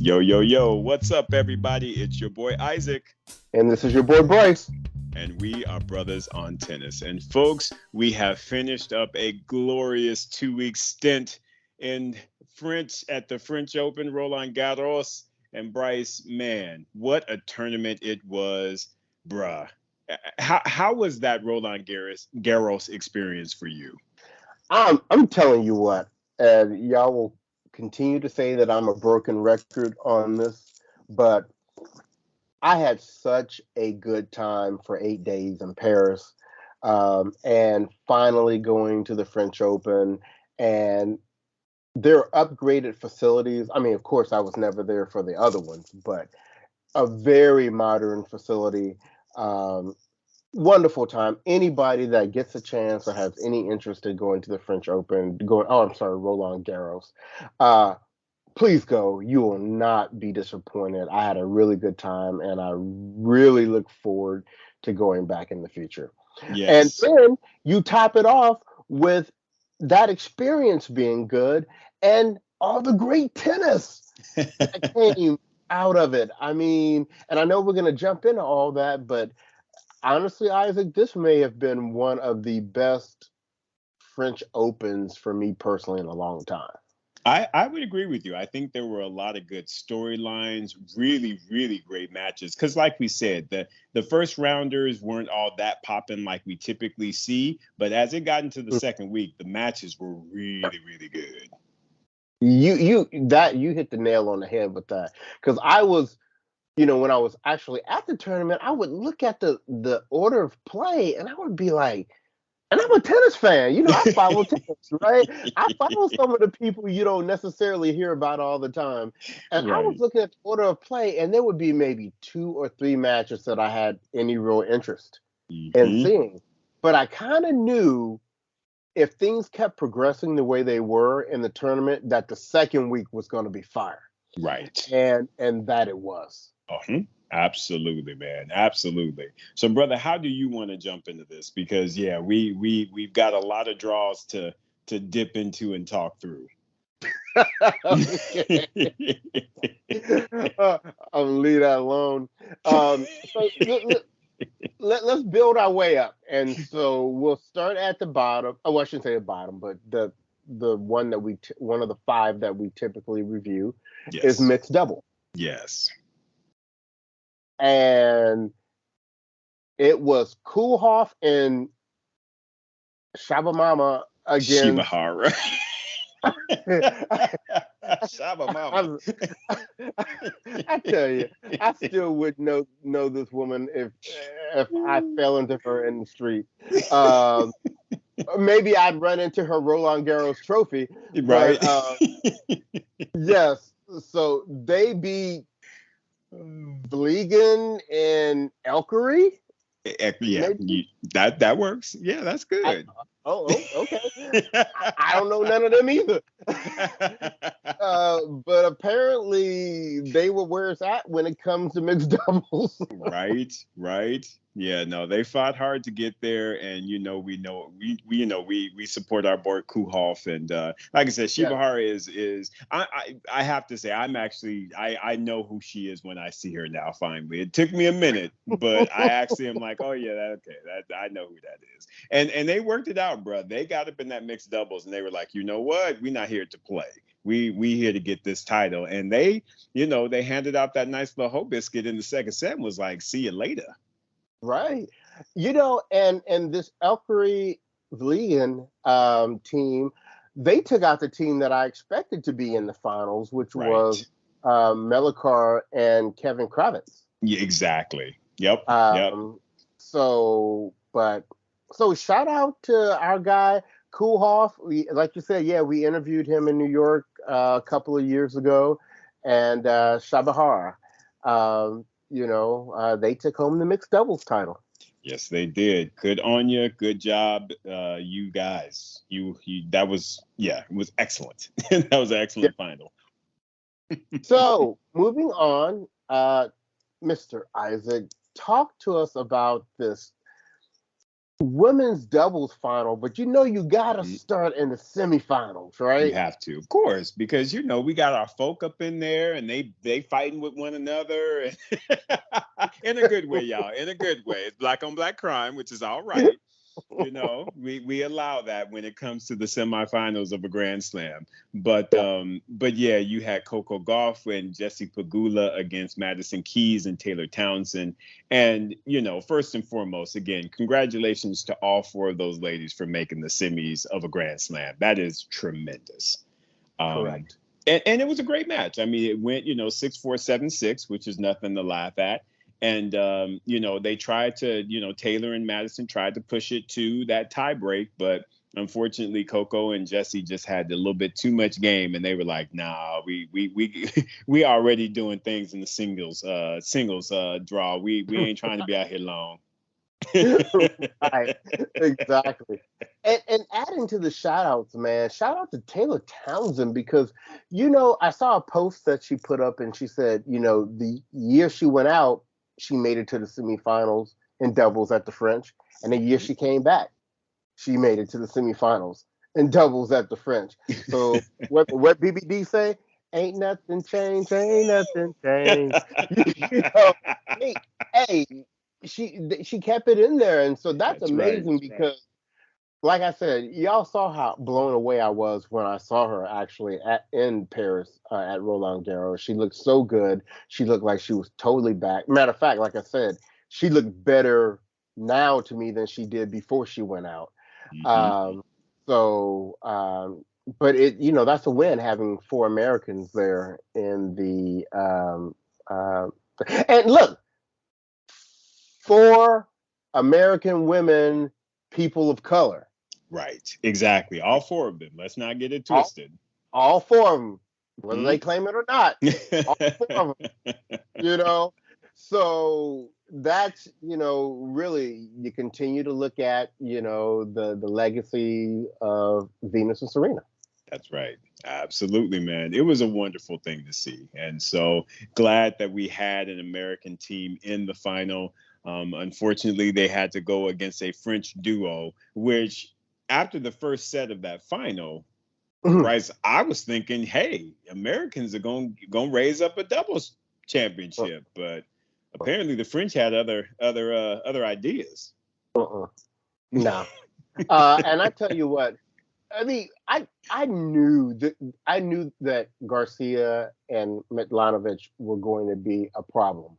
Yo, yo, yo, what's up, everybody? It's your boy Isaac, And this is your boy Bryce. and we are brothers on tennis. And folks, we have finished up a glorious 2 week stint in French at the French Open, Roland Garros. And Bryce, man, what a tournament it was, bruh. How was that Roland Garros experience for you? I'm telling you what, and y'all will continue to say that I'm a broken record on this, but I had such a good time for 8 days in Paris, and finally going to the French Open and their upgraded facilities. I mean, of course, I was never there for the other ones, but a very modern facility. Um, Wonderful time. Anybody that gets a chance or has any interest in going to the French Open, Roland Garros, uh, please go. You will not be disappointed. I had a really good time, and I really look forward to going back in the future. And Yes. then you top it off with that experience being good and all the great tennis that came out of it. I mean, and I know we're going to jump into all that, but honestly, Isaac, this may have been one of the best French Opens for me personally in a long time. I would agree with you. I think there were a lot of good storylines, really, really great matches. Because, like we said, the first rounders weren't all that popping like we typically see. But as it got into the second week, the matches were really, really good. You hit the nail on the head with that. Because I was, when I was actually at the tournament, I would look at the order of play and I would be like, and I'm a tennis fan. I follow tennis, right? I follow some of the people you don't necessarily hear about all the time. And I was Right. looking at the order of play, and there would be maybe 2 or 3 matches that I had any real interest in Hmm. seeing. But I kind of knew if things kept progressing the way they were in the tournament, that the second week was going to be fire. Right. And that it was. Uh-huh. Absolutely, man. Absolutely. So, brother, how do you want to jump into this? Because yeah, we've got a lot of draws to dip into and talk through. I'll leave that alone. So let's build our way up, and so we'll start at the bottom. Oh, I shouldn't say the bottom, but the one that one of the 5 that we typically review is Yes. mixed double, Yes. and it was Kulhoff and Shabamama against. Shibahara. I, Shaba Mama. I tell you, I still would know this woman if I fell into her in the street. Um, Maybe I'd run into her Roland Garros trophy, Right. but yes. So they beat Vliegen and Elkery. Yeah, Maybe. that works. Yeah, that's I, good. okay. I don't know none of them either. But apparently they were where it's at when it comes to mixed doubles. Right, right. Yeah, no, they fought hard to get there, and we support our boy Kuhoff, and like I said, Yeah. Shibahara is I have to say I know who she is when I see her now. Finally, it took me a minute, but I actually am like, oh yeah, that I know who that is, and they worked it out, bro. They got up in that mixed doubles, and they were like, you know what, we're not here to play. We here to get this title, and they handed out that nice little hoe biscuit in the second set and was like, see you later. Right. And this Elkery Vliegen team, they took out the team that I expected to be in the finals, which Right. was Melikar and Kevin Kravitz. Yeah, exactly. Yep. Yep. Um, so shout out to our guy Kulhoff. Like you said, yeah, we interviewed him in New York a couple of years ago, and Shabahara. They took home the mixed doubles title. Yes, they did. Good on you. Good job, you guys. That was it was excellent. That was an Yeah. excellent final. So moving on, Mr. Isaac, talk to us about this women's doubles final, but you gotta start in the semifinals, You right? have to, of course, because we got our folk up in there, and they fighting with one another, in a good way, y'all. In a good way. It's black on black crime, which is all right. We allow that when it comes to the semifinals of a Grand Slam. But yeah, you had Coco Gauff and Jessie Pegula against Madison Keys and Taylor Townsend. And first and foremost, again, congratulations to all four of those ladies for making the semis of a Grand Slam. That is tremendous. Correct. And it was a great match. I mean, it went 6-4, 7-6, which is nothing to laugh at. And they tried to, Taylor and Madison tried to push it to that tie break, but unfortunately Coco and Jessie just had a little bit too much game, and they were like, nah, we already doing things in the singles draw. We ain't trying to be out here long. Right, exactly. And adding to the shout outs, man, shout out to Taylor Townsend because, I saw a post that she put up and she said, the year she went out, she made it to the semifinals in doubles at the French. And the year she came back, she made it to the semifinals in doubles at the French. So what BBD say? Ain't nothing changed, ain't nothing changed. Hey, hey, she kept it in there, and so that's right. amazing because, like I said, y'all saw how blown away I was when I saw her actually in Paris at Roland Garros. She looked so good. She looked like she was totally back. Matter of fact, like I said, she looked better now to me than she did before she went out. Mm-hmm. But that's a win having four Americans there in the and look, four American women, people of color. Right. Exactly. All four of them. Let's not get it All, twisted. all four of them, whether Mm-hmm. they claim it or not, all four of them. So that's really you continue to look at the legacy of Venus and Serena. That's right. Absolutely, man. It was a wonderful thing to see. And so glad that we had an American team in the final. Unfortunately, they had to go against a French duo, which after the first set of that final, Bryce, I was thinking, hey, Americans are going to raise up a doubles championship. But apparently the French had other ideas. No. And I tell you what, I mean, I knew that Garcia and Mitlanovic were going to be a problem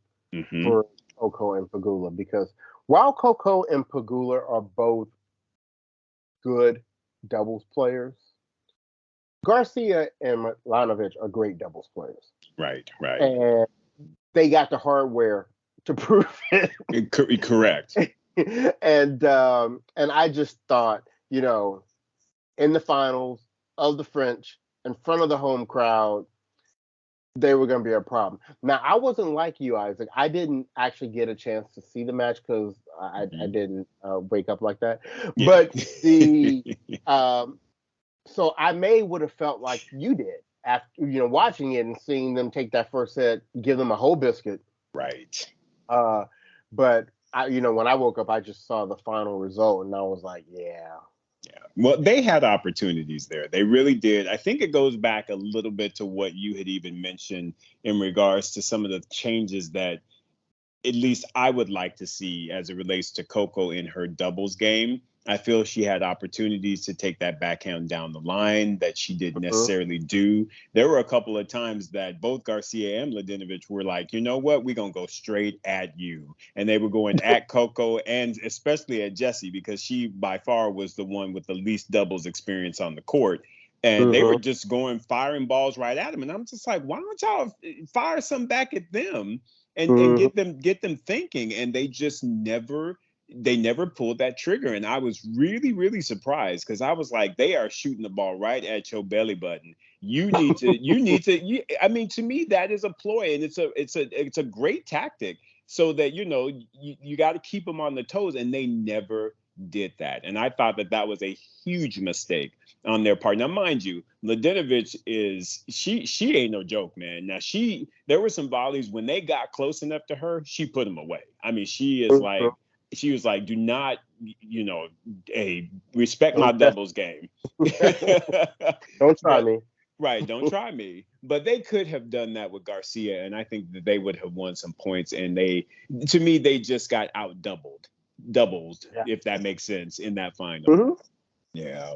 for Coco and Pegula because while Coco and Pegula are both good doubles players, Garcia and Mitlanovic are great doubles players. Right. And they got the hardware to prove it. Correct. And I just thought, in the finals of the French, in front of the home crowd, they were going to be a problem. Now, I wasn't like you, Isaac. I didn't actually get a chance to see the match because I didn't wake up like that. Yeah. But so I would have felt like you did after watching it and seeing them take that first set, give them a whole biscuit. Right. But when I woke up, I just saw the final result and I was like, yeah. Well, they had opportunities there. They really did. I think it goes back a little bit to what you had even mentioned in regards to some of the changes that at least I would like to see as it relates to Coco in her doubles game. I feel she had opportunities to take that backhand down the line that she didn't necessarily do. There were a couple of times that both Garcia and Mladenovic were like, you know what, we're going to go straight at you. And they were going at Coco and especially at Jessie because she by far was the one with the least doubles experience on the court. And they were just firing balls right at him. And I'm just like, why don't y'all fire some back at them and get them thinking? And they just never pulled that trigger. And I was really, really surprised because I was like, they are shooting the ball right at your belly button. You need to, I mean, to me, that is a ploy and it's a great tactic so that, you got to keep them on the toes, and they never did that. And I thought that was a huge mistake on their part. Now, mind you, Mladenovic she ain't no joke, man. Now there were some volleys when they got close enough to her, she put them away. I mean, she is like she was like, do not, respect my doubles game. Don't try But me. right, don't try me. But they could have done that with Garcia, and I think that they would have won some points. And to me, they just got doubled, Yeah. if that makes sense, in that final. Hmm. Yeah.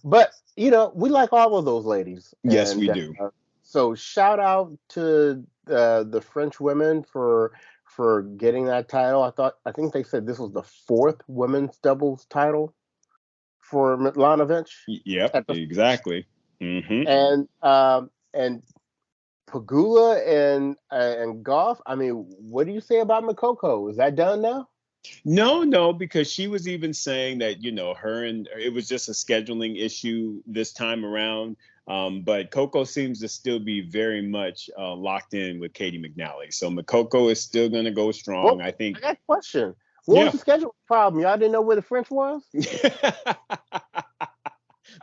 But we like all of those ladies, Yes, we and do. so shout out to the French women for getting that title. I think they said this was the fourth women's doubles title for Mitlanovic. Yep, At the exactly. Hmm. and Pagula and Goff. I mean, what do you say about Makoko? Is that done now? No, because she was even saying that, her and it was just a scheduling issue this time around. But Coco seems to still be very much locked in with Katie McNally. So Makoko is still going to go strong. Well, I think. I got a question. What Yeah. was the schedule problem? Y'all didn't know where the French was?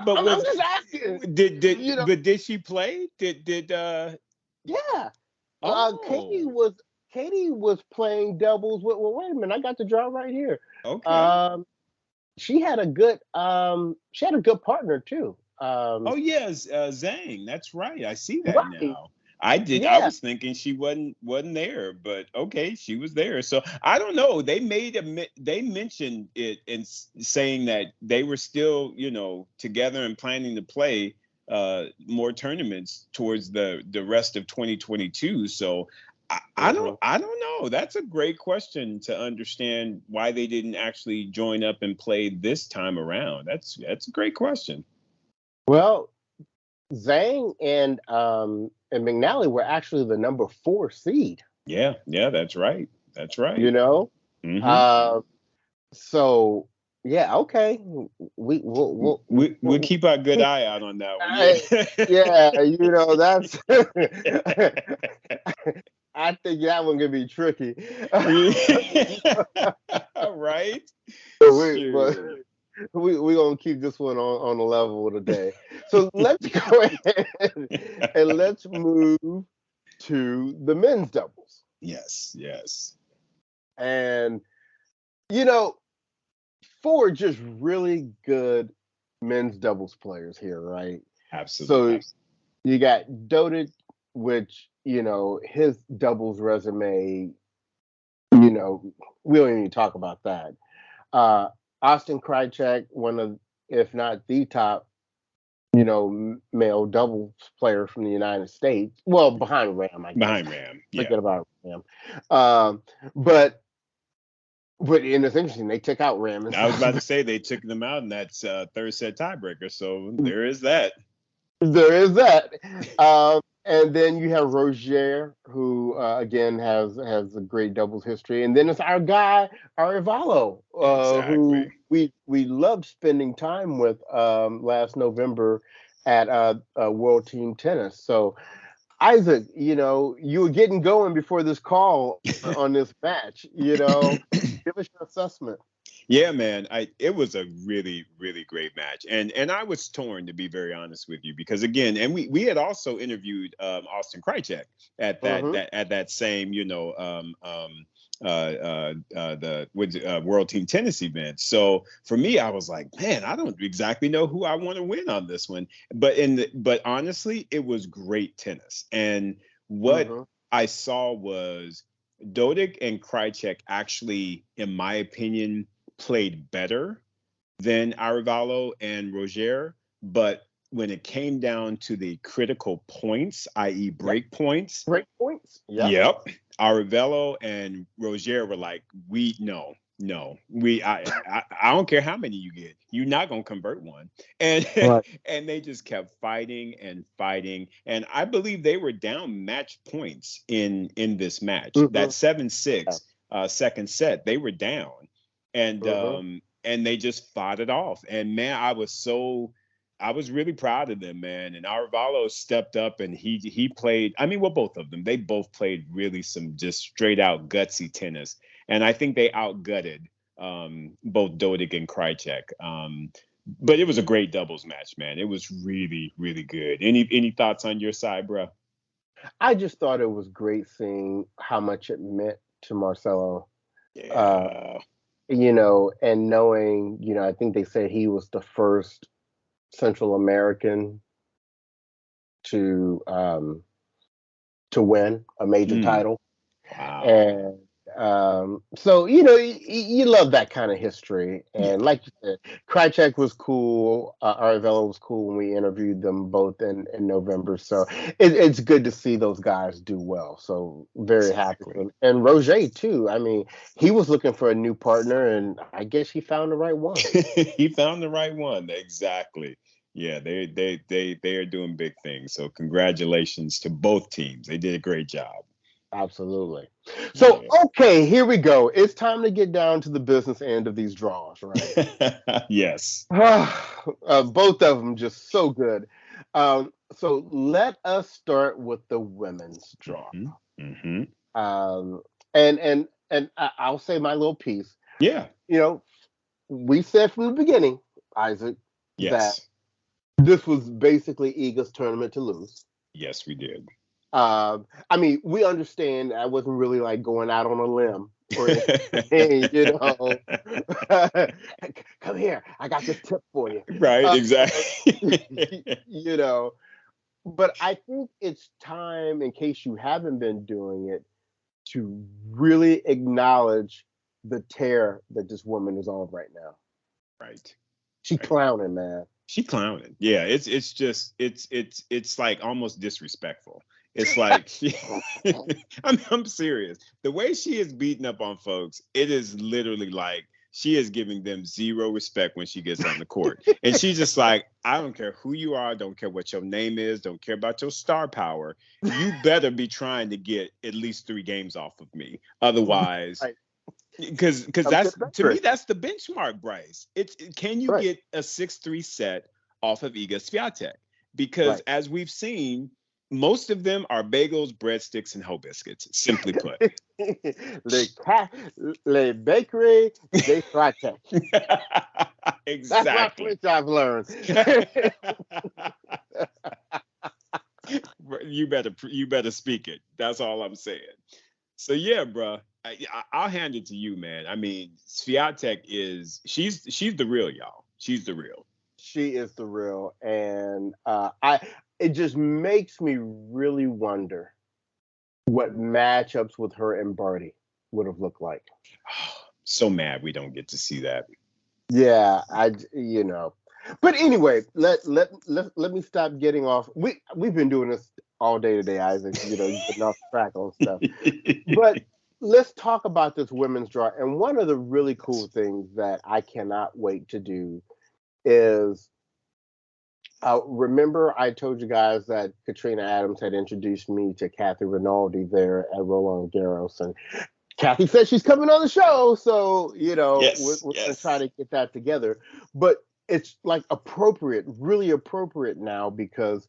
But I'm just asking. did she play? Yeah. Oh, Katie was playing doubles with. Well, wait a minute. I got the draw right here. okay. She had a good partner too. Oh yes, Zhang. That's right. I see that Right. now. I did. I Yeah. was thinking she wasn't there, but okay, she was there. So I don't know. They mentioned it in saying that they were still, together and planning to play more tournaments towards the rest of 2022. So I don't know. That's a great question to understand why they didn't actually join up and play this time around. That's a great question. Well, Zhang and McNally were actually the number 4 seed. Yeah, that's right. That's You right. know. Hmm. Uh, so yeah. Okay. We'll keep a good eye out on that one. Yeah. Yeah. That's. I think that one could be tricky. Right. But Sure. we gonna keep this one on the level today. So let's go ahead and let's move to the men's doubles. Yes. And you know, 4 just really good men's doubles players here, right? Absolutely. So you got Dodig, which his doubles resume. We don't even talk about that. Austin Krajicek, one of, if not the top, male doubles player from the United States. Well, behind Ram, I guess. Behind Ram. Yeah. Forget about Ram. But and it's interesting, they took out Ram. I was about to say they took them out in that third set tiebreaker. So there is that. There is that. And then you have Roger, who again has a great doubles history. And then it's our guy, Arevalo, Exactly. who we loved spending time with last November at World Team Tennis. So Isaac, you were getting going before this call on this match. Give us your assessment. Yeah, man. It was a really, really great match, and I was torn, to be very honest with you, because again, and we had also interviewed Austin Krajicek at that same the World Team Tennis event. So for me, I was like, man, I don't exactly know who I want to win on this one, but honestly, it was great tennis, and what I saw was Dodig and Krajicek actually, in my opinion, played better than Arevalo and Roger, but when it came down to the critical points, i.e., break points, yep, Arevalo and Roger were like, I don't care how many you get, you're not gonna convert one, and and they just kept fighting, and I believe they were down match points in this match. That 7-6 second set, they were down, and they just fought it off. And man, I was really proud of them, man. And Arevalo stepped up and he played. I mean, well, both of them, they both played really some just straight out gutsy tennis. And I think they outgutted both Dodig and Krajicek. But it was a great doubles match, man. It was really, really good. Any thoughts on your side, bro? I just thought it was great seeing how much it meant to Marcelo Uh, Yeah. and knowing, I think they said he was the first Central American to to win a major Mm, title. wow. And so you love that kind of history. Yeah. And like you said, Krychek was cool. Arvelo was cool when we interviewed them both in November. So it's good to see those guys do well. So very happy for Exactly. them. And Roger too. I mean, he was looking for a new partner, and I guess he found the right one. He found the right one. Exactly. Yeah, they are doing big things. So congratulations to both teams. They did a great job. Absolutely. So, Yeah. okay, here we go. It's time to get down to the business end of these draws, right? Yes. Both of them just so good. So let us start with the women's draw. Hmm. Hmm. Um, and I'll say my little piece. Yeah. You know, we said from the beginning, Isaac, that Yes. this was basically Iga's tournament to lose. Yes, we did. I mean, we understand I wasn't really like going out on a limb or anything, Come here, I got this tip for you. Right, Uh, exactly. you know, but I think it's time, in case you haven't been doing it, to really acknowledge the tear that this woman is on right now. Right. She Right. clowning, man. She clowning. Yeah, it's just it's like almost disrespectful. It's like I'm serious. The way she is beating up on folks, it is literally like she is giving them zero respect when she gets on the court. And she's just like, I don't care who you are, don't care what your name is, don't care about your star power. You better be trying to get at least 3 games off of me. Otherwise, Right. because Come to that's the to me victory. that's the benchmark, Bryce. It's can you Right. get a 6-3 set off of Iga Swiatek? Because Right. as we've seen, most of them are bagels, breadsticks, and hoe biscuits. Simply put. le, ca- le Bakery de Swiatek. That's my Exactly. French I've learned. You better speak it. That's all I'm saying. So yeah, bro, I'll hand it to you, man. I mean, Swiatek is she's the real, y'all. She's the real. She is the real, and I. It just makes me really wonder what matchups with her and Barty would have looked like. So mad we don't get to see that. Yeah, But anyway, let me stop getting off. We've been doing this all day today, Isaac. Getting off track on stuff. But let's talk about this women's draw. And one of the really cool Yes. things that I cannot wait to do is remember I told you guys that Katrina Adams had introduced me to Kathy Rinaldi there at Roland Garros, and Kathy said she's coming on the show, so we're, Yes. we're going to try Yes. to get that together. But it's like appropriate, really appropriate now because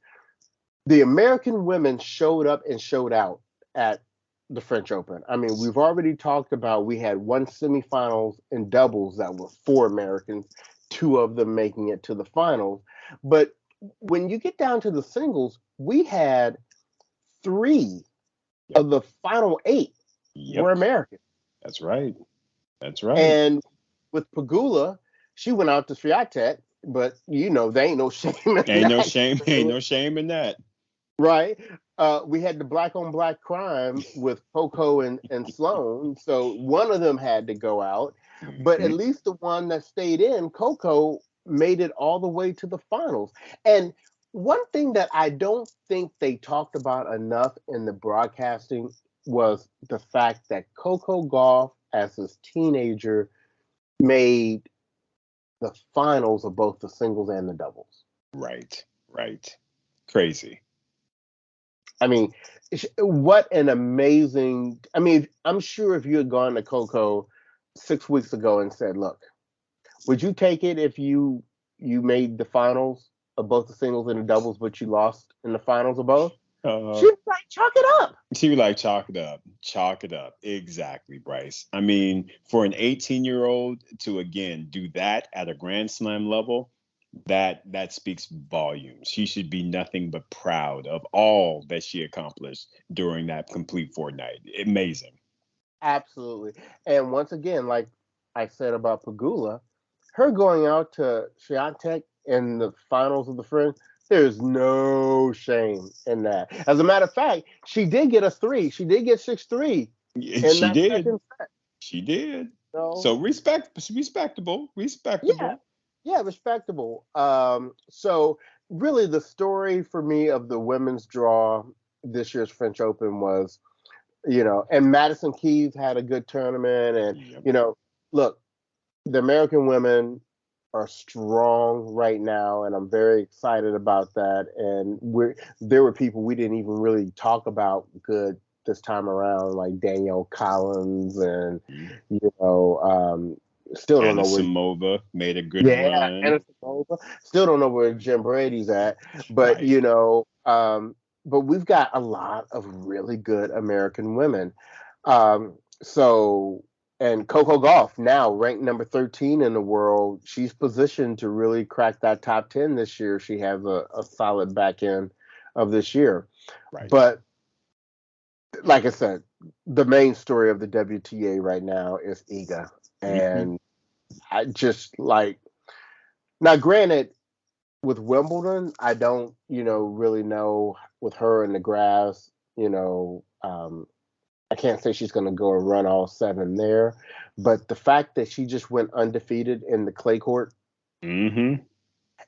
the American women showed up and showed out at the French Open. I mean, we've already talked about we had one semifinals in doubles that were 4 Americans, 2 of them making it to the finals. But when you get down to the singles, we had 3 Yep. of the final 8 were Yep. American. That's right. That's right. And with Pagula, she went out to Swiatek, but there ain't no shame in Ain't no that. shame. Ain't no shame in that. Right. We had the black on black crime with Coco and Sloan. So one of them had to go out. But at Mhm. least the one that stayed in, Coco, made it all the way to the finals. And one thing that I don't think they talked about enough in the broadcasting was the fact that Coco Gauff, as a teenager, made the finals of both the singles and the doubles. Right. Right. Crazy. I mean, what an amazing. I mean, I'm sure if you had gone to Coco 6 weeks ago and said, "Look, would you take it if you made the finals of both the singles and the doubles, but you lost in the finals of both?" Uh, She'd be like, "Chalk it up." she would like chalk it up. Chalk it up. Exactly, Bryce. I mean, for an 18-year-old to again do that at a Grand Slam level, that speaks volumes. She should be nothing but proud of all that she accomplished during that complete fortnight. Amazing. Absolutely. And once again, like I said about Pagula, her going out to Swiatek in the finals of the French, there's no shame in that. As a matter of fact, she did get a three. She did get 6-3 in She that did. second set. She did. So So respectable, yeah, respectable. yeah, respectable. So really the story for me of the women's draw this year's French Open was, and Madison Keys had a good tournament. And, Yep. look, the American women are strong right now, and I'm very excited about that. And there were people we didn't even really talk about good this time around, like Danielle Collins, and Mhm. you know, um, still don't Anna know where. Samova made a good Yeah, run. Anderson Silva. Still don't know where Jim Brady's at, but Right. but we've got a lot of really good American women. So and Coco Gauff now ranked number 13 in the world. She's positioned to really crack that top 10 this year. She has a solid back end of this year. Right. But like I said, the main story of the WTA right now is Iga. Hmm. And I just like now granted with Wimbledon, I don't, really know with her in the grass, I can't say she's going to go and run all seven there, but the fact that she just went undefeated in the clay court, Hmm.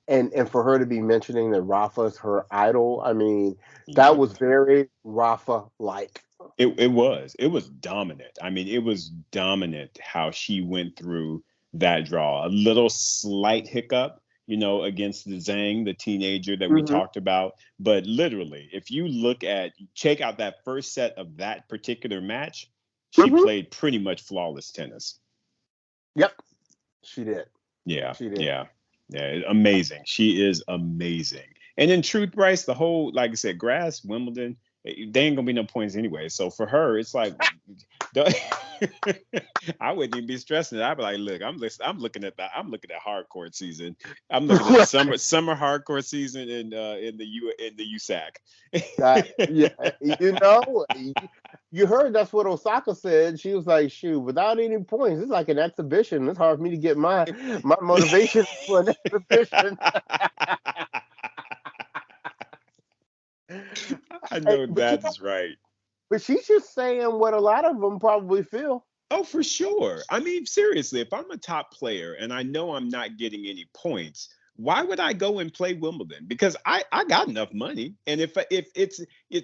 and for her to be mentioning that Rafa's her idol, I mean, that Yep. was very Rafa like. It was dominant. I mean, it was dominant how she went through that draw. A little slight hiccup, against the Zhang, the teenager that we Hmm. talked about. But literally, if you check out that first set of that particular match, she Hmm. played pretty much flawless tennis. Yep, she did. Yeah, She did. yeah, yeah. Amazing. She is amazing. And in truth, Bryce, the whole, like I said, grass, Wimbledon, they ain't gonna be no points anyway. So for her, it's like, I wouldn't even be stressing it. I'd be like, look, I'm looking at hardcore season. I'm looking at the summer hardcore season in the USAC. Yeah, you heard that's what Osaka said. She was like, "Shoot, without any points, it's like an exhibition. It's hard for me to get my motivation for an exhibition." I Hey, know that's right. but she's just saying what a lot of them probably feel. Oh, for sure. I mean, seriously, if I'm a top player and I know I'm not getting any points, why would I go and play Wimbledon? Because I got enough money, and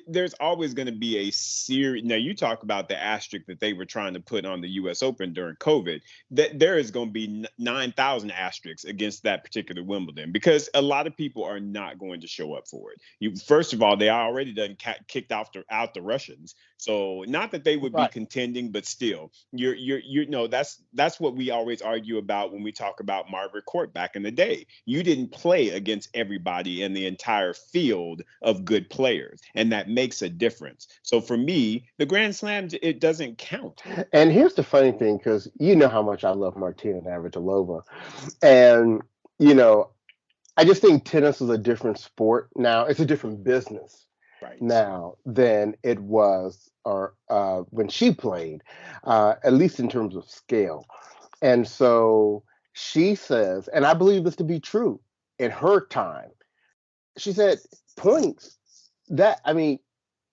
there's always going to be a series. Now you talk about the asterisk that they were trying to put on the U.S. Open during COVID. That there is going to be 9,000 asterisks against that particular Wimbledon because a lot of people are not going to show up for it. First of all, they already done kicked out the Russians, so not that they would be Right. contending, but still you know that's what we always argue about when we talk about Margaret Court back in the day. You didn't play against everybody in the entire field of good players, and that makes a difference. So for me, the Grand Slams, it doesn't count. And here's the funny thing, because you know how much I love Martina Navratilova, and you know, I just think tennis is a different sport now. It's a different business Right. now than it was or when she played, at least in terms of scale. And so she says, and I believe this to be true, in her time, she said, points that, I mean,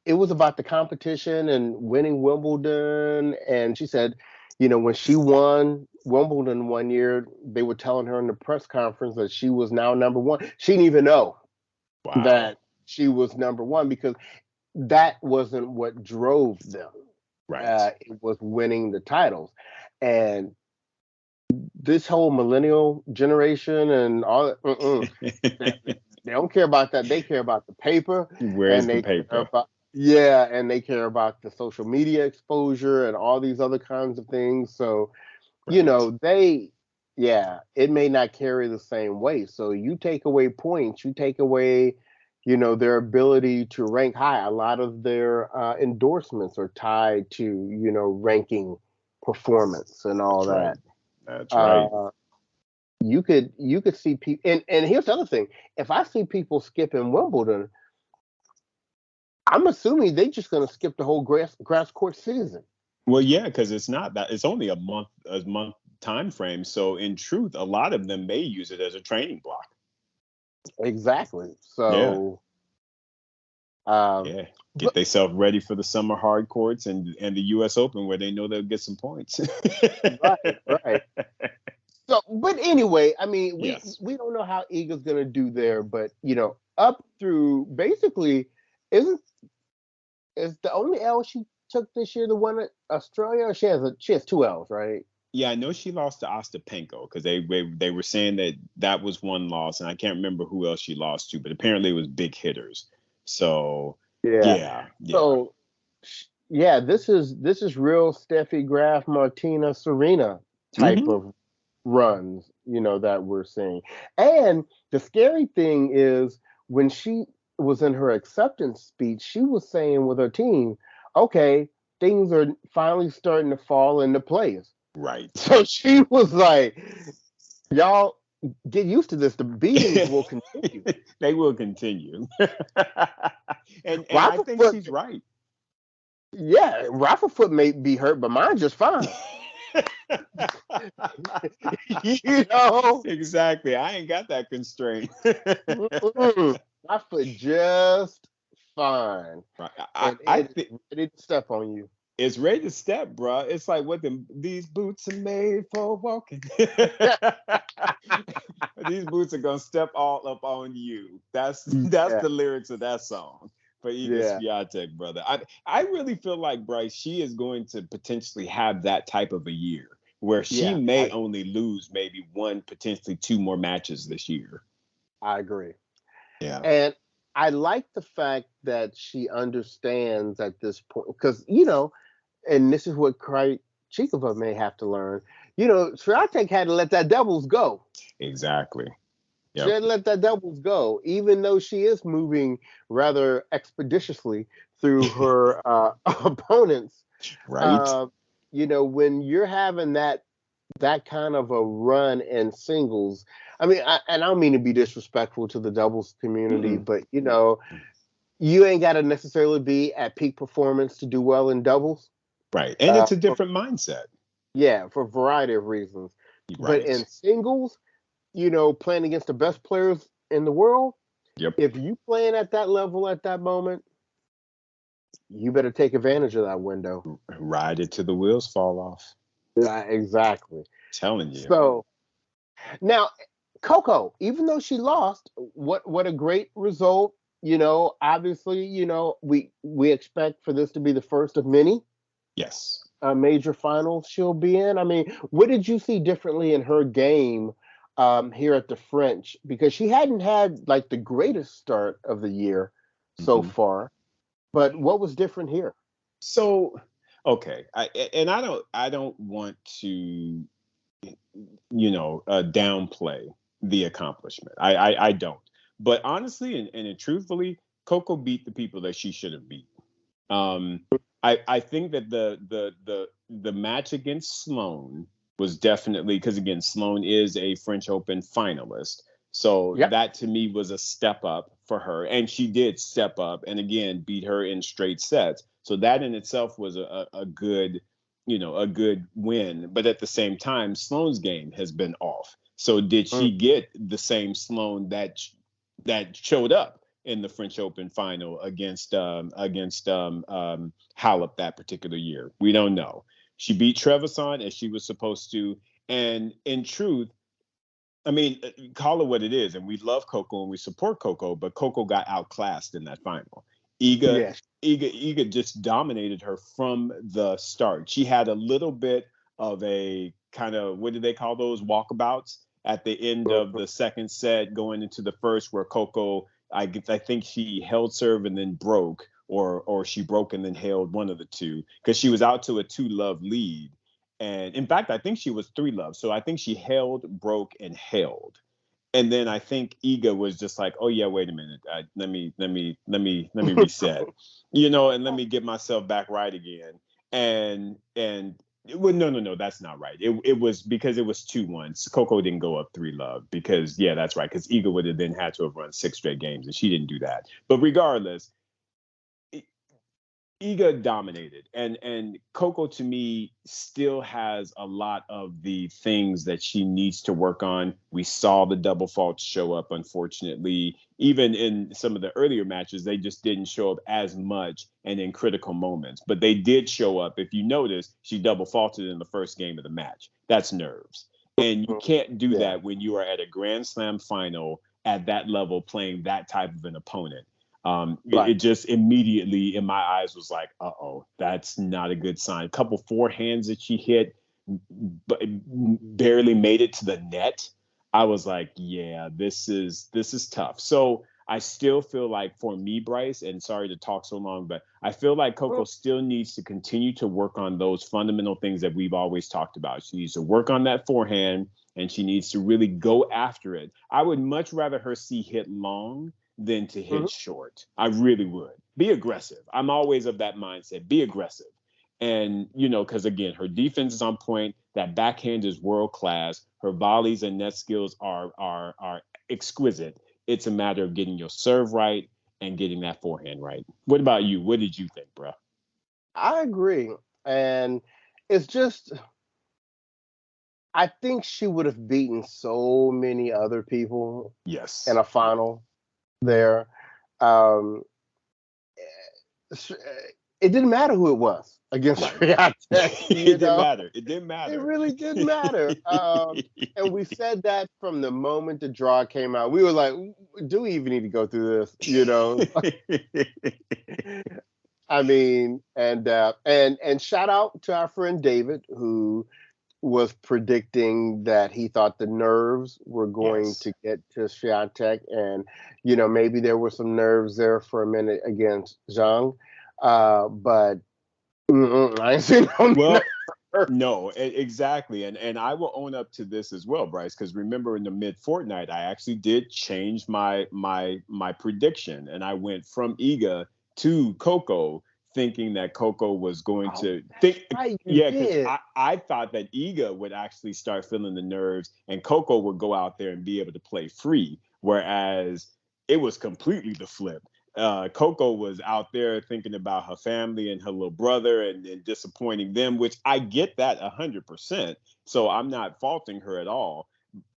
it was about the competition and winning Wimbledon. And she said, when she won Wimbledon one year, they were telling her in the press conference that she was now number one. She didn't even know Wow. that she was number one because that wasn't what drove them. Right. It was winning the titles. And this whole millennial generation and all that, they, they don't care about that. They care about the paper, Where's and the they care paper? about, yeah, and they care about the social media exposure and all these other kinds of things. So, Right. yeah, it may not carry the same weight. So you take away points, you take away, their ability to rank high. A lot of their endorsements are tied to, ranking performance and all That's right. that. That's right. Uh, you could see people, and here's the other thing: if I see people skipping Wimbledon, I'm assuming they're just going to skip the whole grass court season. Well, yeah, because it's not that it's only a month time frame. So in truth, a lot of them may use it as a training block. Exactly. Yeah. So, um, Yeah. Get but themselves ready for the summer hard courts and the US Open where they know they'll get some points. right, right. So, but anyway, I mean, we Yes. we don't know how Eagle's gonna do there, but up through basically, isn't is the only L she took this year the one at Australia, or she has two L's, right? Yeah, I know she lost to Ostapenko because they were saying that was one loss, and I can't remember who else she lost to, but apparently it was big hitters. So Yeah. yeah, yeah. So, yeah, this is real Steffi Graf Martina Serena type Hmm. of runs, that we're seeing. And the scary thing is when she was in her acceptance speech, she was saying with her team, okay, things are finally starting to fall into place. Right. So she was like, y'all get used to this. The beatings will continue. They will continue. And I Rafa think foot, she's right. yeah, Rafa foot may be hurt, but mine's just fine. you know, Exactly. I ain't got that constraint. Mm-mm. My foot just fine, Right. and I it is think ready to step on you. it's ready to step, bro. It's like what these boots are made for walking. These boots are gonna step all up on you. That's Yeah, the lyrics of that song for Iga yeah, Swiatek, brother. I really feel like Bryce, she is going to potentially have that type of a year where she yeah. may I only lose maybe one, potentially two more matches this year. I agree, Yeah. and I like the fact that she understands at this point because and this is what Krejcikova may have to learn. Swiatek had to let that doubles go. Exactly. She Yep. had to let that doubles go, even though she is moving rather expeditiously through her opponents. Right. Uh, when you're having that kind of a run in singles, I mean, and I don't mean to be disrespectful to the doubles community, Mm-mm. but you ain't got to necessarily be at peak performance to do well in doubles. Right. And Uh, it's a for, different mindset. yeah, for a variety of reasons. But Right. in singles, playing against the best players in the world, Yep. if you playing at that level at that moment, you better take advantage of that window. Ride it till the wheels fall off. Yeah, exactly. Telling you. So now, Coco, even though she lost, what a great result. Obviously, we expect for this to be the first of many Yes. major finals she'll be in. I mean, what did you see differently in her game here at the French? Because she hadn't had like the greatest start of the year so Hmm. far, but what was different here? So, okay, I don't want to downplay the accomplishment. I don't. But honestly and truthfully, Coco beat the people that she should have beat. Um, I think that the match against Sloane was definitely because again Sloane is a French Open finalist, so Yep. that to me was a step up for her, and she did step up and again beat her in straight sets. So that in itself was a good a good win. But at the same time, Sloane's game has been off. So did Mm. she get the same Sloane that showed up in the French Open final against Halep that particular year? We don't know. She beat Trevisan as she was supposed to, and in truth, I mean, call it what it is, and we love Coco and we support Coco, but Coco got outclassed in that final. Iga, Yes. Iga just dominated her from the start. She had a little bit of a kind of what do they call those walkabouts at the end of Mhm. the second set, going into the first, where Coco, I think she held serve and then broke, or she broke and then held, one of the two, because she was out to a 2-love lead, and in fact, I think she was 3-love. So I think she held, broke, and held. And then I think Iga was just like, oh yeah, wait a minute. Let me reset, and let me get myself back right again. And well, no, that's not right. It was because it was 2-1. Coco didn't go up 3-love because yeah, that's right. Because Iga would have then had to have run 6 straight games, and she didn't do that. But regardless, Iga dominated, and Coco to me still has a lot of the things that she needs to work on. We saw the double faults show up, unfortunately. Even in some of the earlier matches, they just didn't show up as much and in critical moments. But they did show up. If you notice, she double faulted in the first game of the match. That's nerves. And you can't do that when you are at a Grand Slam final at that level playing that type of an opponent. It just immediately in my eyes was like, uh-oh, that's not a good sign. A couple forehands that she hit, but barely made it to the net. I was like, yeah, this is tough. So I still feel like for me, Bryce, and sorry to talk so long, but I feel like Coco still needs to continue to work on those fundamental things that we've always talked about. She needs to work on that forehand, and she needs to really go after it. I would much rather her see hit long than to hit short. I really would. Be aggressive. I'm always of that mindset. Be aggressive. And, because again, her defense is on point. That backhand is world class. Her volleys and net skills are exquisite. It's a matter of getting your serve right and getting that forehand right. What about you? What did you think, bro? I agree. And it's just, I think she would have beaten so many other people in a final there. Um, it didn't matter who it was against Swiatek. It didn't matter. It didn't matter. It really didn't matter. And we said that from the moment the draw came out. We were like, do we even need to go through this? I mean, and shout out to our friend David, who was predicting that he thought the nerves were going to get to Swiatek, and maybe there were some nerves there for a minute against Zhang, but I ain't seen no, exactly, and I will own up to this as well, Bryce, because remember in the mid fortnight I actually did change my prediction, and I went from Iga to Coco, thinking that Coco was going to think, because I thought that Iga would actually start feeling the nerves and Coco would go out there and be able to play free, whereas it was completely the flip. Coco was out there thinking about her family and her little brother and disappointing them, which I get that 100%. So I'm not faulting her at all.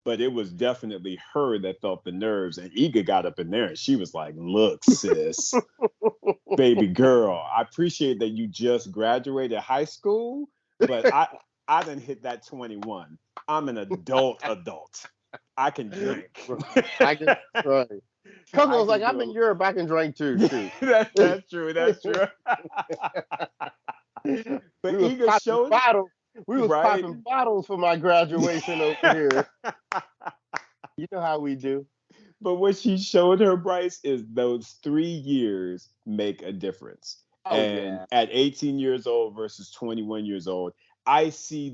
But it was definitely her that felt the nerves. And Iga got up in there and she was like, look, sis, baby girl, I appreciate that you just graduated high school, but I didn't hit that 21. I'm an adult. I can drink. Right. Coco was like, I'm in Europe, I can drink too. That's true. But Iga showed bottles. We was popping bottles for my graduation over here. You know how we do. But what she showed her, Bryce, is those 3 years make a difference. At 18 years old versus 21 years old, I see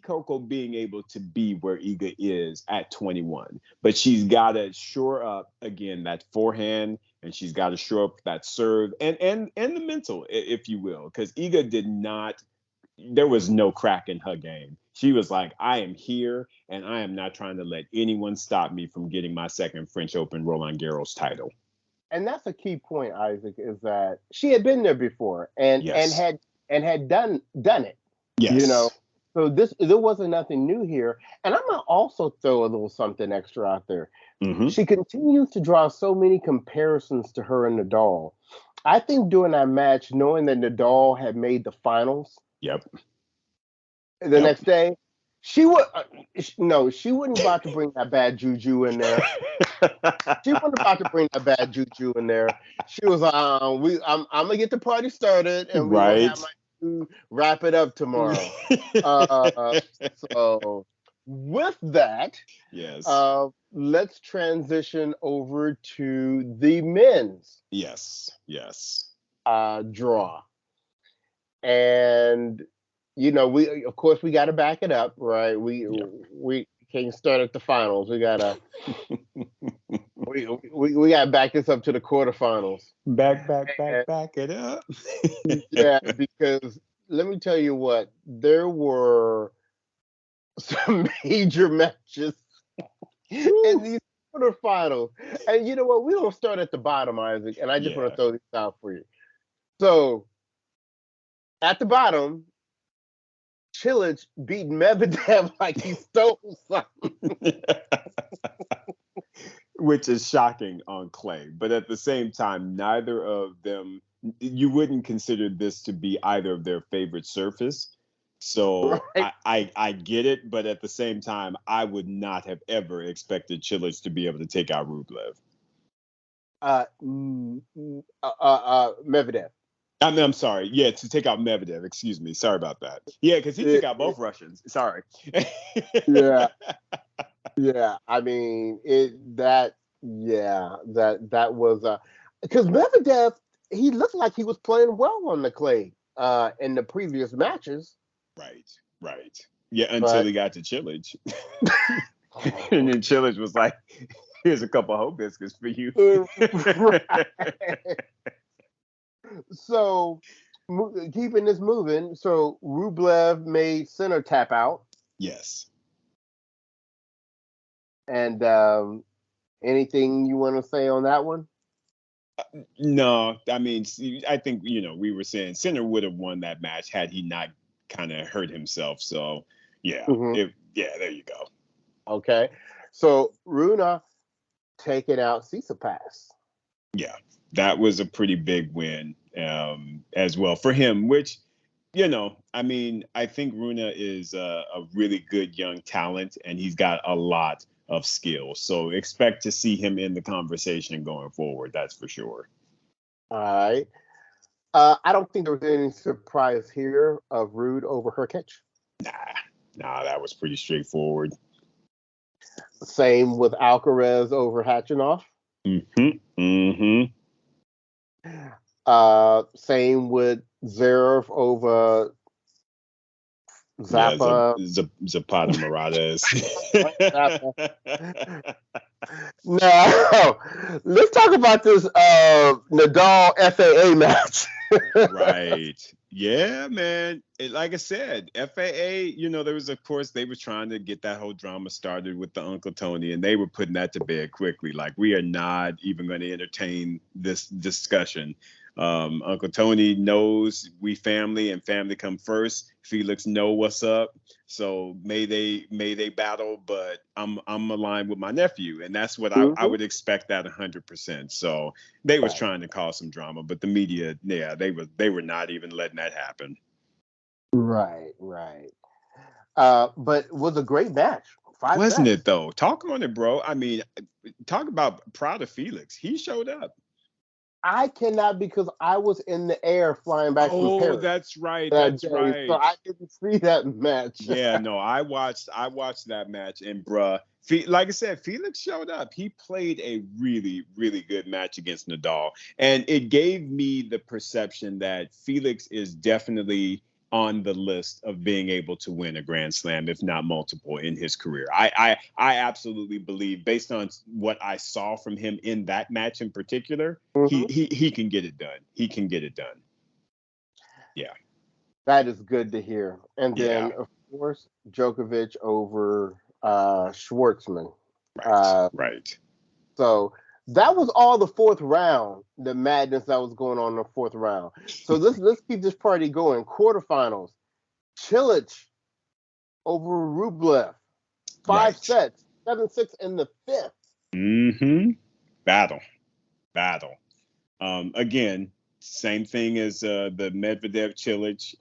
Coco being able to be where Iga is at 21, but she's got to shore up again that forehand, and she's got to shore up that serve and the mental, if you will, because Iga did not. There was no crack in her game. She was like, I am here, and I am not trying to let anyone stop me from getting my second French Open Roland Garros title. And that's a key point, Isaac, is that she had been there before and had done it. Yes. So there wasn't nothing new here. And I'm gonna also throw a little something extra out there. Mm-hmm. She continues to draw so many comparisons to her and Nadal. I think during that match, knowing that Nadal had made the finals, the next day, she wouldn't about to bring that bad juju in there. She wasn't about to bring that bad juju in there. She was like, I'm gonna get the party started, and we're gonna have my wrap it up tomorrow. So with that, let's transition over to the men's draw. And we got to back it up, right? We can't start at the finals. We gotta we gotta back this up to the quarterfinals. Back it up. Yeah, because let me tell you what, there were some major matches in these quarterfinals. And you know what? We don't start at the bottom, Isaac, and I just want to throw this out for you. So at the bottom, Cilic beat Medvedev like he stole something. Which is shocking on clay. But at the same time, neither of them, you wouldn't consider this to be either of their favorite surface. So Right? I get it, but at the same time, I would not have ever expected Cilic to be able to take out Rublev. Medvedev. I'm sorry. Yeah, to take out Medvedev. Excuse me. Sorry about that. Yeah, because he took out both Russians. Sorry. Yeah. Yeah, I mean that was because Medvedev, he looked like he was playing well on the clay in the previous matches. Right. Yeah, until But he got to Cilic. And then Cilic was like, here's a couple of hoe biscuits for you. right. So keeping this moving, so Rublev made center tap out. Yes. And anything you want to say on that one? No, I mean, I think, we were saying Sinner would have won that match had he not kind of hurt himself. So, yeah, Mm-hmm. there you go. Okay. So, Rune taking out Tsitsipas. Yeah, that was a pretty big win as well for him, which, I mean, I think Rune is a really good young talent, and he's got a lot of skill. So expect to see him in the conversation going forward. That's for sure. All right. I don't think there was any surprise here of Ruud over Herkic. Nah, that was pretty straightforward. Same with Alcaraz over Khachanov. Same with Zverev over Zappa. Zapata Maradas. No, let's talk about this Nadal FAA match. Right. Yeah, man. Like I said, FAA, there was, of course, they were trying to get that whole drama started with the Uncle Tony, and they were putting that to bed quickly. Like, we are not even going to entertain this discussion. Uncle Tony knows we family and family come first. Felix know what's up. So may they battle, but I'm aligned with my nephew, and that's what I would expect that 100%. So they was trying to cause some drama, but the media, yeah, they were not even letting that happen. Right. But it was a great match. Wasn't it though? Talk on it, bro. I mean, talk about proud of Felix. He showed up. I cannot because I was in the air flying back from Paris. That's right. That's right. So I didn't see that match. Yeah, no, I watched that match, and bruh, like I said, Felix showed up. He played a really, really good match against Nadal, and it gave me the perception that Felix is definitely on the list of being able to win a Grand Slam, if not multiple, in his career. I absolutely believe, based on what I saw from him in that match in particular, he can get it done. He can get it done. Yeah. That is good to hear. And then, of course, Djokovic over Schwartzman. Right. So that was all the fourth round, the madness that was going on in the fourth round. So let's keep this party going. Quarterfinals. Cilic over Rublev. 5 sets, 7-6 in the fifth. Battle. Again, same thing as the Medvedev Cilic.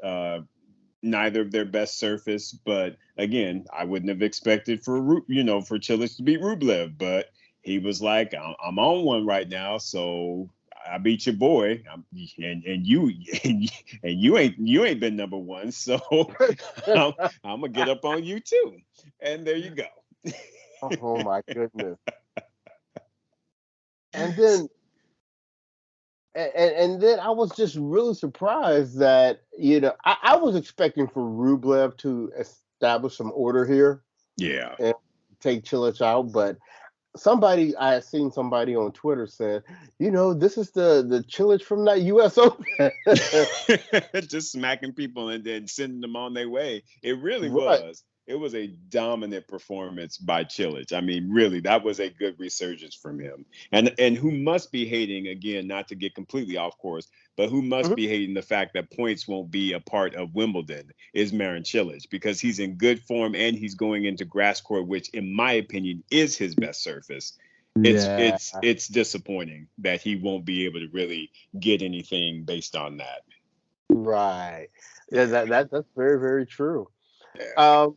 Neither of their best surface, but again, I wouldn't have expected for Cilic to beat Rublev, but he was like, I'm on one right now, so I beat your boy, and you ain't been number one, so I'm gonna get up on you too, and there you go. Oh my goodness! And then I was just really surprised that I was expecting for Rublev to establish some order here, and take Cilic out, but I had seen somebody on Twitter said, this is the Cilic from that U.S. Open. Just smacking people and then sending them on their way. It really was. It was a dominant performance by Chilich. I mean, really, that was a good resurgence from him. And who must be hating, again, not to get completely off course, but who must Mhm. be hating the fact that points won't be a part of Wimbledon is Marin Cilic, because he's in good form and he's going into grass court, which in my opinion is his best surface. Yeah. It's disappointing that he won't be able to really get anything based on that. Right. Yeah, that's very, very true. Yeah. Um,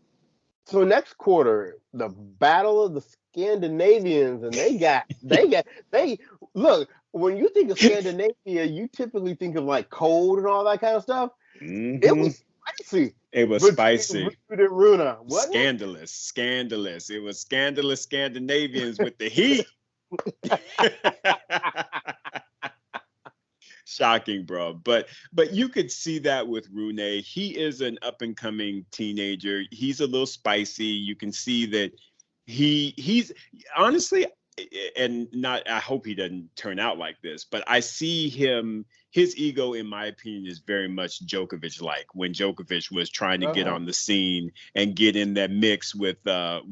so next quarter, the Battle of the Scandinavians, and they look, when you think of Scandinavia, you typically think of like cold and all that kind of stuff. It Hmm. was spicy It was between spicy. Ruud and Runa, wasn't it? Scandalous, scandalous. It was scandalous Scandinavians with the heat. Shocking, bro. But you could see that with Rune. He is an up and coming teenager. He's a little spicy. You can see that he's honestly, and not, I hope he doesn't turn out like this, but I see him, his ego, in my opinion, is very much Djokovic like, when Djokovic was trying to get Uh-huh. on the scene and get in that mix with Nadal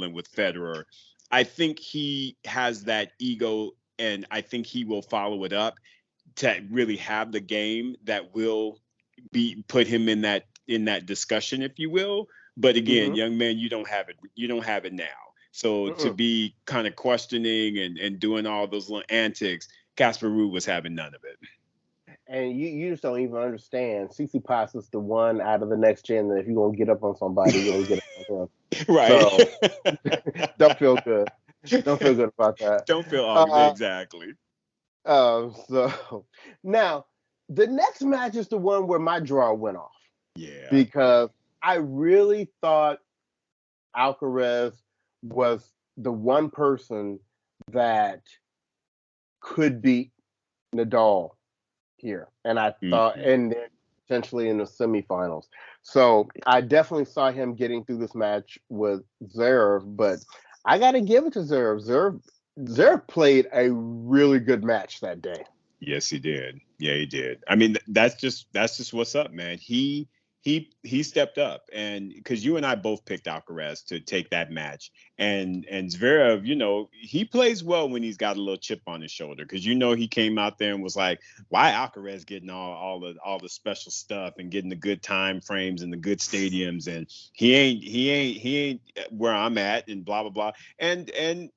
and with Federer. I think he has that ego, and I think he will follow it up to really have the game that will be put him in that discussion, if you will. But again, Mhm. young man, you don't have it. You don't have it now. So to Mm-mm. be kind of questioning and doing all those little antics, Casper Ruud was having none of it. And you just don't even understand. CC Pass is the one out of the next gen that if you're gonna get up on somebody, you're gonna get up on him. Right. So don't feel good. Don't feel good about that. Don't feel Uh, exactly. so now the next match is the one where my draw went off Yeah. because I really thought Alcaraz was the one person that could beat Nadal here, and I thought, Hmm. and then potentially in the semifinals. So I definitely saw him getting through this match with Zverev, but I got to give it to Zverev. Zverev played a really good match that day. Yes, he did. Yeah, he did. I mean, that's just what's up, man. He stepped up, and because you and I both picked Alcaraz to take that match, and Zverev, he plays well when he's got a little chip on his shoulder, because he came out there and was like, why Alcaraz getting all the special stuff and getting the good time frames and the good stadiums, and he ain't where I'm at, and blah blah blah, and I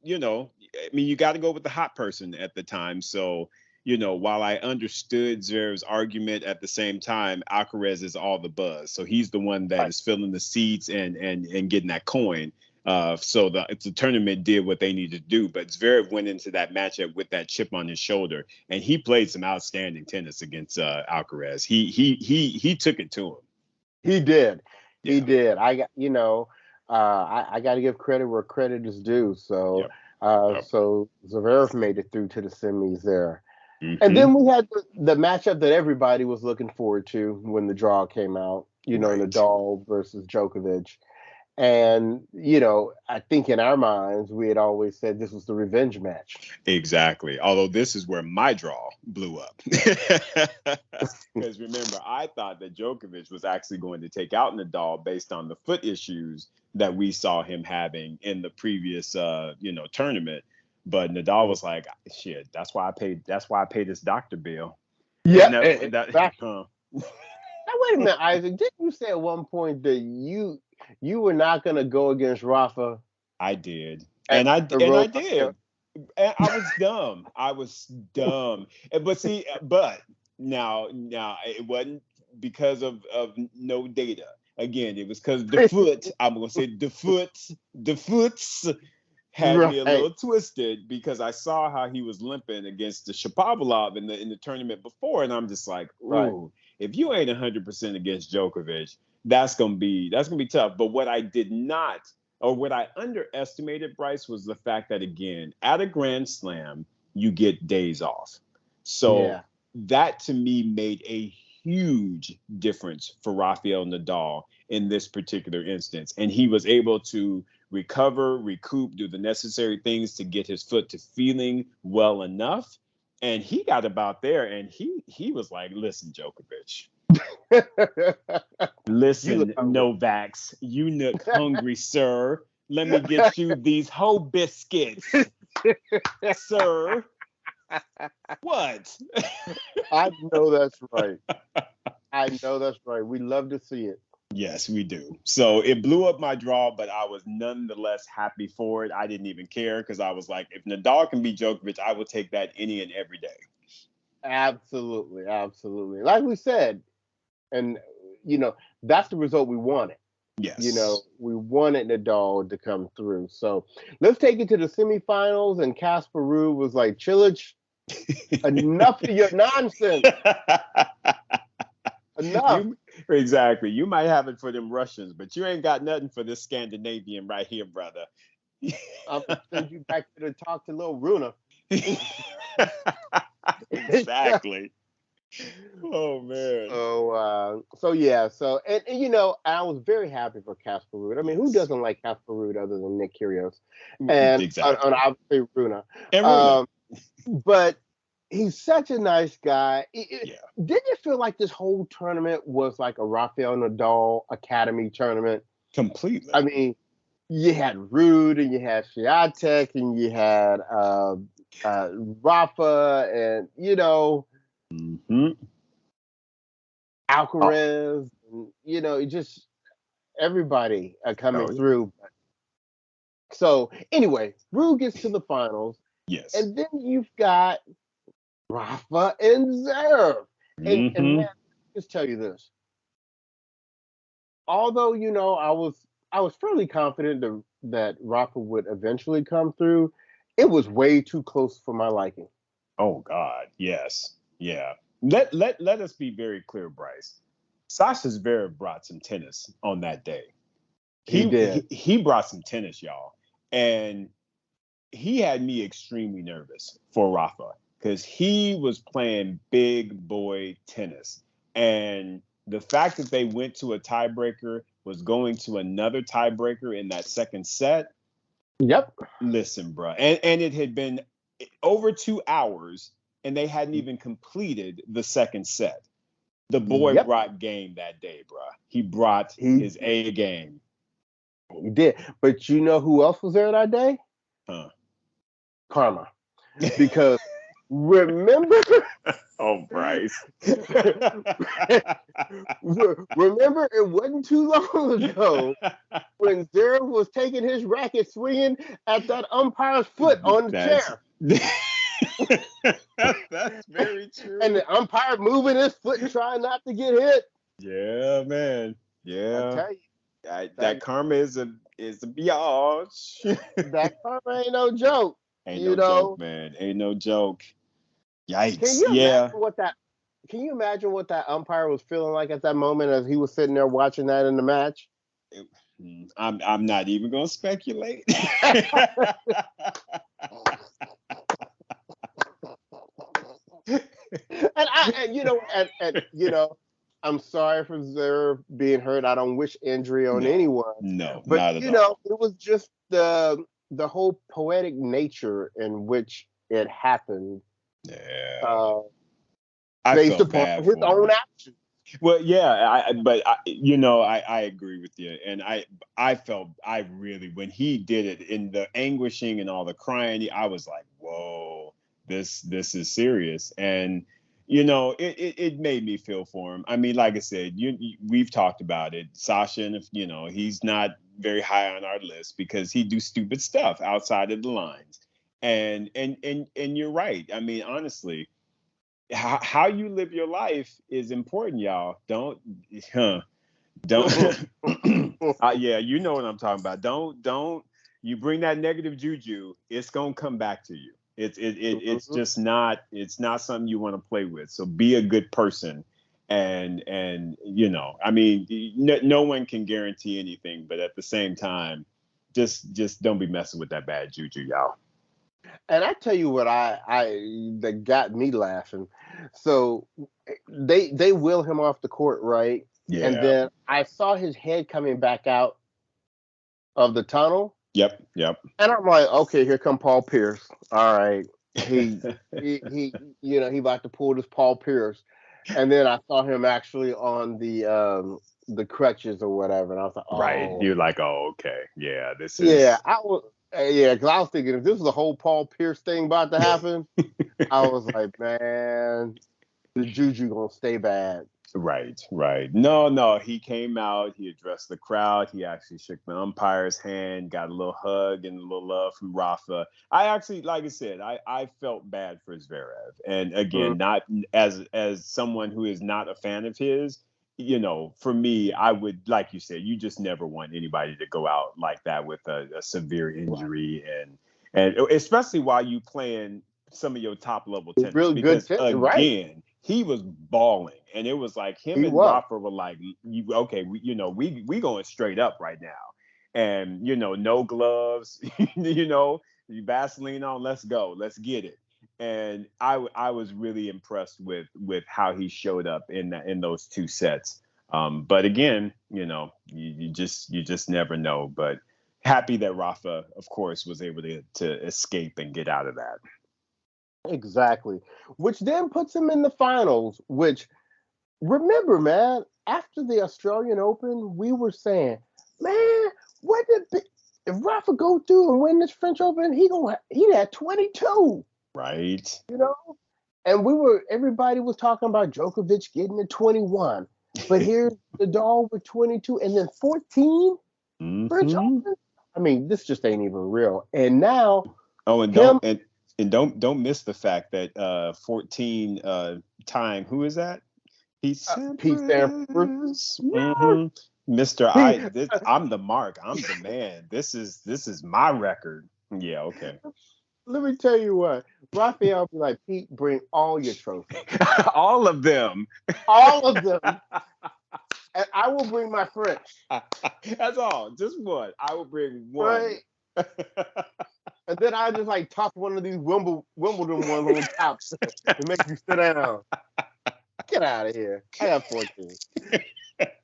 mean, you got to go with the hot person at the time, so. While I understood Zverev's argument, at the same time, Alcaraz is all the buzz. So he's the one that Right. is filling the seats and getting that coin. So the tournament did what they needed to do. But Zverev went into that matchup with that chip on his shoulder, and he played some outstanding tennis against Alcaraz. He took it to him. He did. He Yeah. did. I got to give credit where credit is due. So, Yep. Yep. so Zverev made it through to the semis there. And Hmm. then we had the matchup that everybody was looking forward to when the draw came out, Right. Nadal versus Djokovic. And, I think in our minds, we had always said this was the revenge match. Exactly. Although this is where my draw blew up. Because remember, I thought that Djokovic was actually going to take out Nadal based on the foot issues that we saw him having in the previous tournament. But Nadal was like, shit, that's why I paid this doctor bill. Isn't Yeah, that exactly. huh? Now, wait a minute, Isaac. Didn't you say at one point that you were not going to go against Rafa I did. at the And I Roland Garros? did. And I was dumb. I was dumb. But see, but now it wasn't because of no data. Again, it was because the foot. I'm gonna say the foots had me a Right. little twisted, because I saw how he was limping against the Shapovalov in the tournament before, and I'm just like, Right. ooh, if you ain't 100% against Djokovic, that's gonna be tough. But what I did not, or what I underestimated, Bryce, was the fact that, again, at a Grand Slam, you get days off. So Yeah. that to me made a huge difference for Rafael Nadal in this particular instance. And he was able to recover, recoup, do the necessary things to get his foot to feeling well enough. And he got about there, and he was like, listen, Djokovic, Listen, hungry. Novaks, you look hungry, sir. Let me get you these whole biscuits, sir. What? I know that's right. I know that's right. We love to see it. Yes, we do. So it blew up my draw, but I was nonetheless happy for it. I didn't even care because I was like, if Nadal can beat Djokovic, I will take that any and every day. Absolutely, absolutely. Like we said, and that's the result we wanted. Yes. We wanted Nadal to come through. So let's take it to the semifinals. And Casper Ruud was like, Chilich, enough of your nonsense. Enough. Exactly. You might have it for them Russians, but you ain't got nothing for this Scandinavian right here, brother. I'm gonna send you back to talk to little Runa. Exactly. Oh man. So yeah. So and I was very happy for Casper Ruud. I mean, who doesn't like Casper Ruud other than Nick Kyrgios and Exactly. obviously Runa. And Runa. But he's such a nice guy. Yeah. Didn't it feel like this whole tournament was like a Rafael Nadal Academy tournament? Completely. I mean, you had Ruud and you had Swiatek and you had Rafa and Alcaraz, and, just everybody coming through. So anyway, Ruud gets to the finals. Yes. And then you've got Rafa and Zverev. And man, just tell you this. Although, I was fairly confident that Rafa would eventually come through, it was way too close for my liking. Oh God, yes. Yeah. Let us be very clear, Bryce. Sasha Zverev brought some tennis on that day. He did. He brought some tennis, y'all. And he had me extremely nervous for Rafa because he was playing big boy tennis. And the fact that they went to a tiebreaker, was going to another tiebreaker in that second set. Yep. Listen, bro. And it had been over 2 hours and they hadn't even completed the second set. The boy brought game that day, bro. He brought his A game. He did. But you know who else was there that day? Huh. Karma. Because remember oh, Bryce. Remember, it wasn't too long ago when Zverev was taking his racket swinging at that umpire's foot on the chair. That's very true. And the umpire moving his foot trying not to get hit. Yeah, man. Yeah. I tell you. That karma is a biatch. That karma ain't no joke. Ain't no joke, man. Ain't no joke. Yikes. Can you imagine what that umpire was feeling like at that moment as he was sitting there watching that in the match? I'm not even gonna speculate. I'm sorry for Zverev being hurt. I don't wish injury on anyone. No, but not at all. It was just the whole poetic nature in which it happened. Yeah. Based upon his own actions. Well, yeah, I agree with you, and I felt really when he did it in the anguishing and all the crying, I was like, whoa, this is serious, and it made me feel for him. I mean, like I said, we've talked about it, Sasha, and he's not very high on our list because he do stupid stuff outside of the lines, and you're right. I mean, honestly. How you live your life is important, y'all. Don't yeah, you know what I'm talking about. Don't you bring that negative juju, it's gonna come back to you. It's just not, it's not something you want to play with. So be a good person, and I mean, no one can guarantee anything, but at the same time, just don't be messing with that bad juju, y'all. And I tell you what, that got me laughing. So they wheel him off the court, right? Yeah. And then I saw his head coming back out of the tunnel. Yep. And I'm like, okay, here come Paul Pierce. All right, he about to pull this Paul Pierce. And then I saw him actually on the crutches or whatever, and I was like, Right. oh, You're like, oh, okay. Yeah, this yeah, is I was, yeah, because I was thinking if this was the whole Paul Pierce thing about to happen, I was like, man, the juju gonna stay bad. right, right. No, no. He came out, he addressed the crowd, he actually shook the umpire's hand, got a little hug and a little love from Rafa. I actually, like I said, I felt bad for Zverev. And Mm, again, not as someone who is not a fan of his, for me, I would, like you said, you just never want anybody to go out like that with a severe right. injury, and especially while you playing some of your top level tennis, Real good, because right? again, he was balling, and it was like him He and was. Rafa were like, okay, we going straight up right now, and no gloves, you Vaseline on, let's go, let's get it. And I was really impressed with how he showed up in those two sets. But again, you just never know. But happy that Rafa, of course, was able to escape and get out of that. Exactly. Which then puts him in the finals, which remember, man, after the Australian Open, we were saying, man, what if Rafa go through and win this French Open, he had 22, Right. you know? And everybody was talking about Djokovic getting to 21. But here's Nadal with 22 and then 14 French Hmm. Open. I mean, this just ain't even real. And now Oh, and him, don't miss the fact that 14 time, who is that? Pete Pete Sampras. Sampras. Yeah. Mr. He, I'm the mark. I'm the man. This is my record. Yeah, okay. let me tell you what. Raphael be like, Pete, bring all your trophies. All of them. All of them. And I will bring my French. That's all. Just one. I will bring one. Right? And then I just like toss one of these Wimbledon ones on top to make you sit down. Get out of here. I got 14.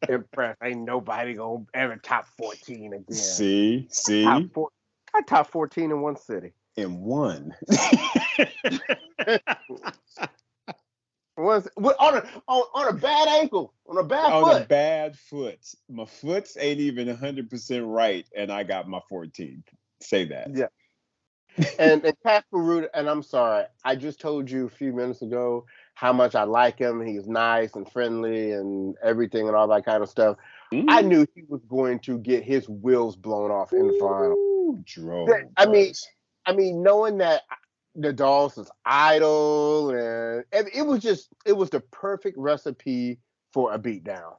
Impressed. Ain't nobody gonna ever top 14 again. See, I top 14 in one city. in one. On a bad ankle, on a bad On a foot. bad foot. My foot's ain't even 100% right, and I got my 14th. Say that. Yeah. And Casper Ruud, and I'm sorry, I just told you a few minutes ago how much I like him. He's nice and friendly and everything and all that kind of stuff. I Mm. knew he was going to get his wheels blown off in the final. Ooh, drove I mean, us. knowing that Nadal's his idol, and it was the perfect recipe for a beatdown.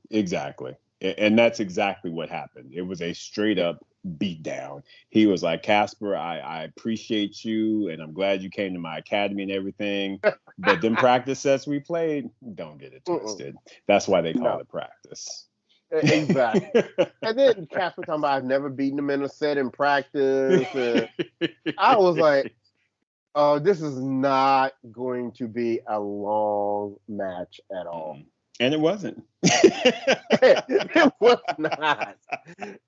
Exactly. And that's exactly what happened. It was a straight up beat down. He was like, Casper, I appreciate you and I'm glad you came to my academy and everything. But them practice sets we played, don't get it twisted. That's why they call No, it practice. exactly. And then Casper talking about I've never beaten him in a set in practice. I was like, oh, this is not going to be a long match at all. And it wasn't. It was not.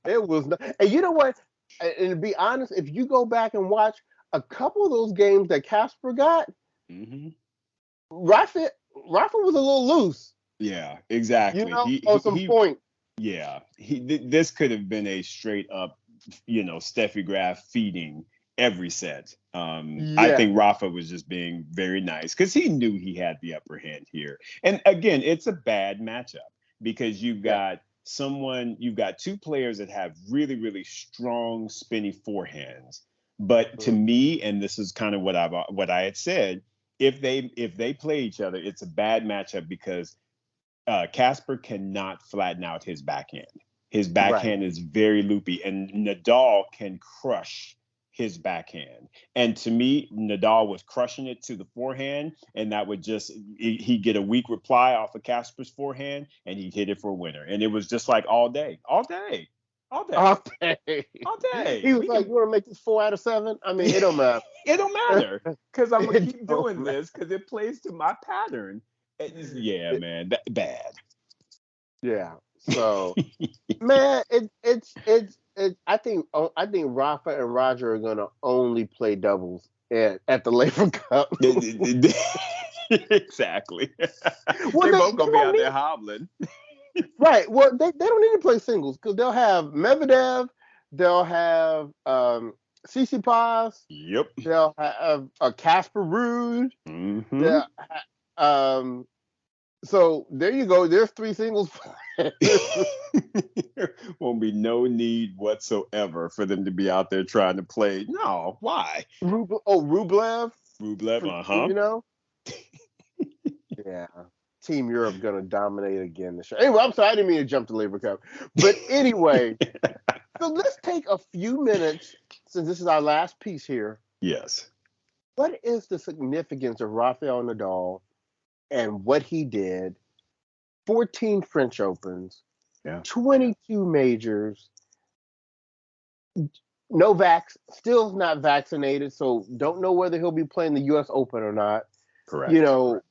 It was not. And you know what? And to be honest, if you go back and watch a couple of those games that Casper got, Mm-hmm. Rafa was a little loose. Yeah, exactly. On some point. Yeah, this could have been a straight up, Steffi Graf feeding every set. I Yeah. think Rafa was just being very nice because he knew he had the upper hand here. And again, it's a bad matchup because you've got two players that have really, really strong spinny forehands. But to me, and this is kind of what I had said, if they play each other, it's a bad matchup because Casper cannot flatten out his backhand. His Right. backhand is very loopy, and Nadal can crush his backhand. And to me, Nadal was crushing it to the forehand, and that would just he'd get a weak reply off of Casper's forehand, and he'd hit it for a winner. And it was just like all day, all day, all day, All day. all day. He was like, "You want to make this 4 out of 7?" I mean, it don't matter. It don't matter because I'm gonna keep Don't doing matter. this because it plays to my pattern. Yeah, man, bad. Yeah. So, man, I think Rafa and Roger are gonna only play doubles at the Laver Cup. Exactly. Well, They're both they gonna be don't out there need, hobbling. right. Well, they don't need to play singles because they'll have Medvedev, they'll have Tsitsipas, Yep. they'll have Casper Ruud. Mm-hmm. They'll so there you go. There's three singles players. Won't be no need whatsoever for them to be out there trying to play. No, why? Rublev, Rublev, you know. Yeah. Team Europe gonna dominate again this year. Anyway, I'm sorry, I didn't mean to jump to Labor Cup. But anyway, so let's take a few minutes, since this is our last piece here. Yes. What is the significance of Rafael Nadal and what he did? 14 French Opens, Yeah. 22 majors. Novak still not vaccinated, so don't know whether he'll be playing the U.S. Open or not. Correct. You know,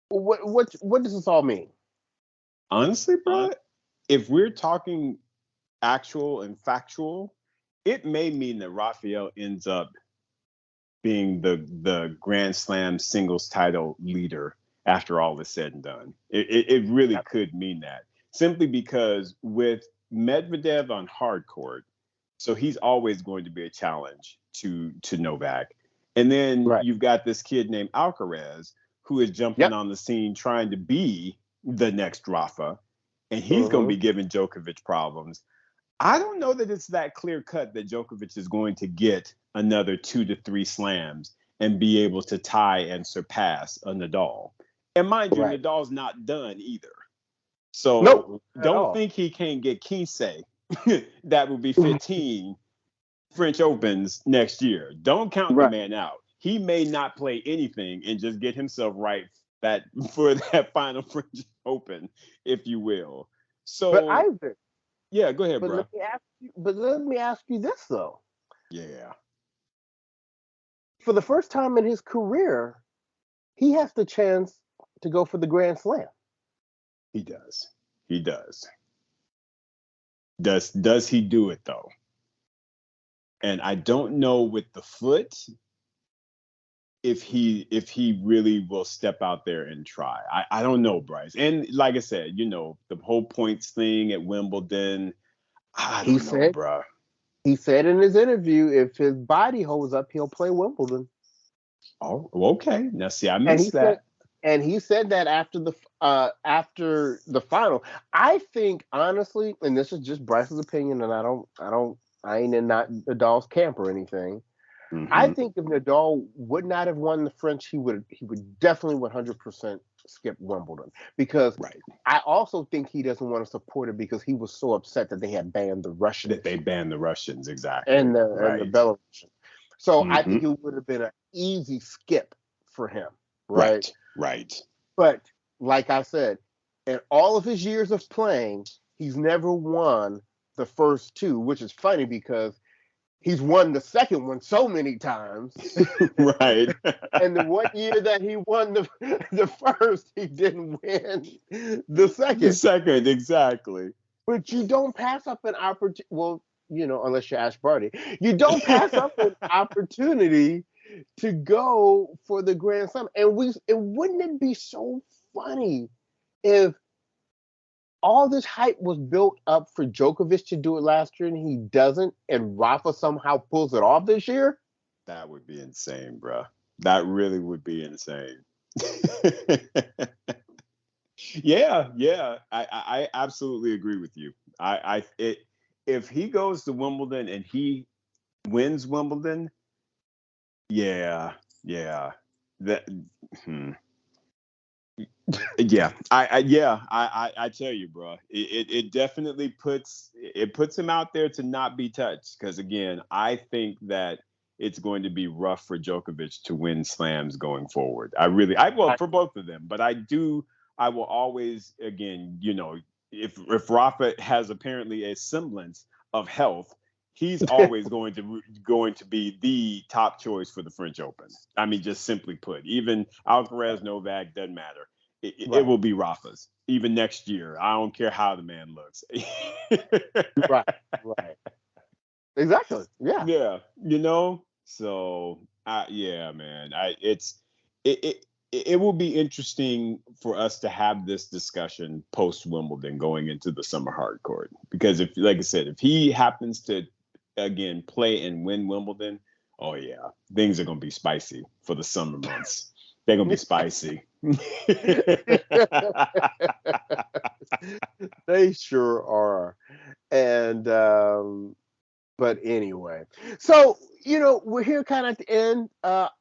what does this all mean? Honestly, bro, if we're talking actual and factual, it may mean that Rafael ends up being the Grand Slam singles title leader after all is said and done. It really could mean that, simply because with Medvedev on hard court, so he's always going to be a challenge to Novak. And then Right. you've got this kid named Alcaraz who is jumping on the scene trying to be the next Rafa, and he's going to be giving Djokovic problems. I don't know that it's that clear cut that Djokovic is going to get another 2 to 3 slams and be able to tie and surpass a Nadal. And mind you, Nadal's not done either. So don't think he can't get Kinsey. That would be 15 French Opens next year. Don't count the man out. He may not play anything and just get himself right for that final French Open, if you will. So, but Isaac, yeah, go ahead, bro. Let me ask you this though. Yeah. For the first time in his career, he has the chance to go for the Grand Slam. He does. He does. Does he do it though? And I don't know with the foot if he really will step out there and try. I don't know, Bryce. And like I said, the whole points thing at Wimbledon, I don't know, bro. He said in his interview, if his body holds up, he'll play Wimbledon. Oh, okay. Now, see, I missed that. And he said that after the final. I think honestly, and this is just Bryce's opinion, and I ain't in not Nadal's camp or anything. Mm-hmm. I think if Nadal would not have won the French, he would definitely 100% skip Wimbledon, because I also think he doesn't want to support it because he was so upset that they had banned the Russians. That they banned the Russians, exactly. And the Belarusians. So I think it would have been an easy skip for him. Right. But like I said, in all of his years of playing, he's never won the first two, which is funny because he's won the second one so many times. Right. And the 1 year that he won the first, he didn't win the second. The second, exactly. But you don't pass up an opportunity. Well, unless you're Ash Barty, you don't pass up an opportunity to go for the Grand Slam. And wouldn't it be so funny if all this hype was built up for Djokovic to do it last year and he doesn't, and Rafa somehow pulls it off this year? That would be insane, bro. That really would be insane. Yeah. I absolutely agree with you. If he goes to Wimbledon and he wins Wimbledon, I tell you, bro, it definitely puts him out there to not be touched, because again, I think that it's going to be rough for Djokovic to win slams going forward. For both of them, but I will always, again, if Rafa has apparently a semblance of health, he's always going to be the top choice for the French Open. I mean, just simply put, even Alcaraz, Novak, doesn't matter. It will be Rafa's even next year. I don't care how the man looks. Right. Exactly. Yeah. Yeah. So, man, it will be interesting for us to have this discussion post Wimbledon going into the summer hard court, because if, like I said, if he happens to again play and win Wimbledon, oh yeah, things are gonna be spicy for the summer months. They're gonna be spicy. They sure are. And but anyway, so we're here kind of at the end.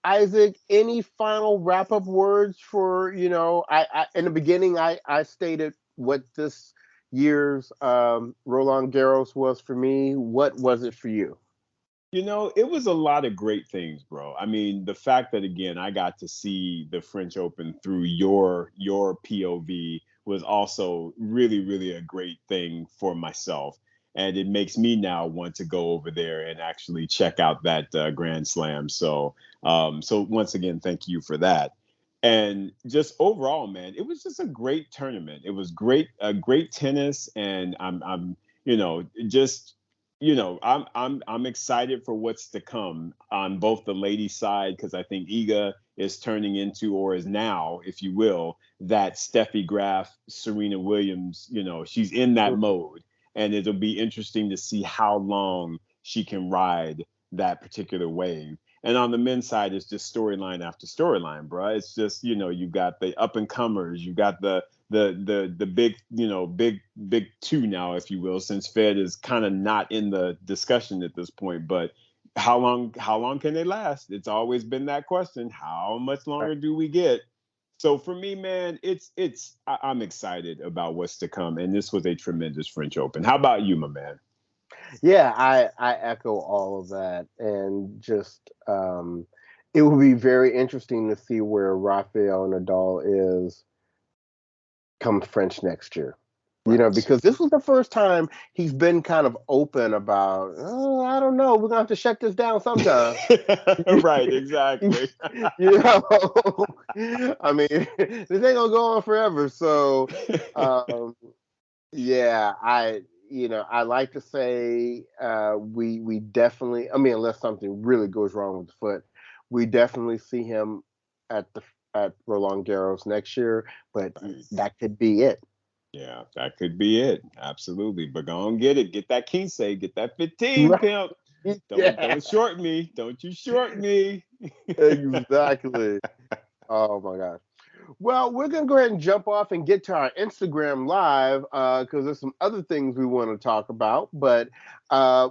Isaac, any final wrap up words for I in the beginning I stated what this year's Roland Garros was for me. What was it for you? It was a lot of great things, bro. I mean, the fact that again I got to see the French Open through your POV was also really, really a great thing for myself. And it makes me now want to go over there and actually check out that Grand Slam. So once again, thank you for that. And just overall, man, it was just a great tournament. It was great tennis, and I'm just I'm excited for what's to come on both the ladies' side, because I think Iga is turning into, or is now, if you will, that Steffi Graf, Serena Williams. She's in that mode, and it'll be interesting to see how long she can ride that particular wave. And on the men's side, it's just storyline after storyline, bro. It's just you've got the up and comers, you've got the big big two now, if you will, since Fed is kind of not in the discussion at this point. But how long can they last? It's always been that question. How much longer do we get? So for me, man, I'm excited about what's to come, and this was a tremendous French Open. How about you, my man? Yeah, I echo all of that, and just it will be very interesting to see where Rafael Nadal is come French next year. Right. Because this was the first time he's been kind of open about, I don't know, we're gonna have to shut this down sometime. Right, exactly. I mean, this ain't gonna go on forever. So yeah, I like to say we definitely, I mean, unless something really goes wrong with the foot, we definitely see him at Roland Garros next year, but that could be it. Yeah, that could be it. Absolutely. But go on, get it. Get that 15, get that 15, pimp. Don't short me. Don't you short me. Exactly. Oh my gosh. Well, we're going to go ahead and jump off and get to our Instagram Live because there's some other things we want to talk about. But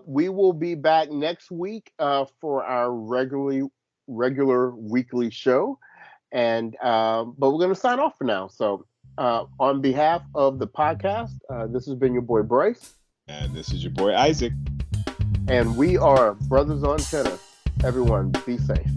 we will be back next week for our regular weekly show. And but we're going to sign off for now. So on behalf of the podcast, this has been your boy Bryce. And this is your boy Isaac. And we are Brothers on Tennis. Everyone, be safe.